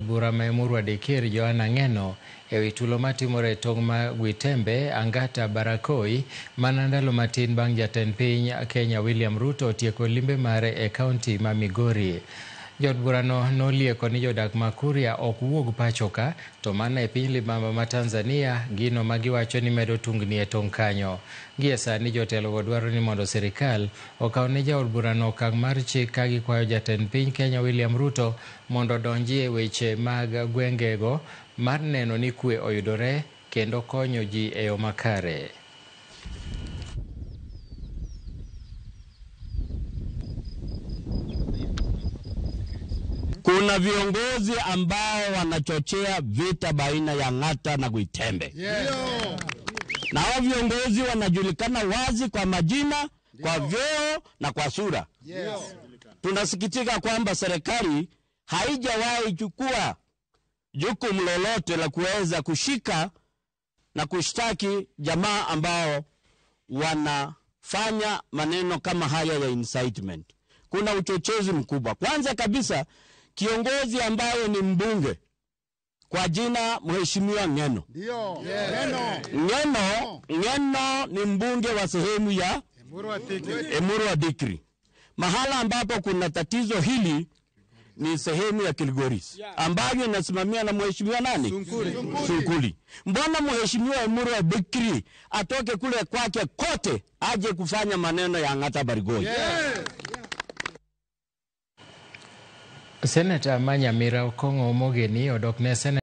bura ma Emurua Dikir Joanna Ng'eno ewi tulo matimore tong' ma Gwitembe Angata Barakoi mana ndalo matin bang' jatend piny Kenya William Ruto tieko limbe mare e kaunti ma Migori. Jod burano nolieko ni jodak ma Kuria ok wuog pachoka to mana e piny libamba ma Tanzania gino magiwacho ni medo tungni e tong' kanyo. Gie sani jotelo dwaro ni mondo sirikal okaw ne jaod burano okang' mar chik ka gikwayo jatend piny Kenya William Ruto mondo donji e weche mag gwengego mar neno ni kwe oyudore kendo konyo ji e yo makare. Kuna viongozi ambao wanachochea vita baina ya Ng'ata na Gwitembe. Na hao viongozi wanajulikana wazi kwa majina, kwa vyeo na kwa sura. Tunasikitika kwamba serikali haijawahi chukua jukumu lolote la kuweza kushika na kushtaki jamaa ambao wanafanya maneno kama haya ya incitement. Kuna uchochezi mkubwa. Kwanza kabisa, kiongozi ambaye ni mbunge kwa jina Mheshimiwa Ng'eno. Ng'eno ni mbunge wa sehemu ya Emurua Dikir. Mahala ambapo kuna tatizo hili ni sehemu ya Kilgoris ambayo inasimamia na Mheshimiwa nani? Sunkuli. Mbona Mheshimiwa Emurua Dikir atoke kule kwake kote aje kufanya maneno ya Angata Barigoi? Senator Manyamira Okong'o Omogeni odok ne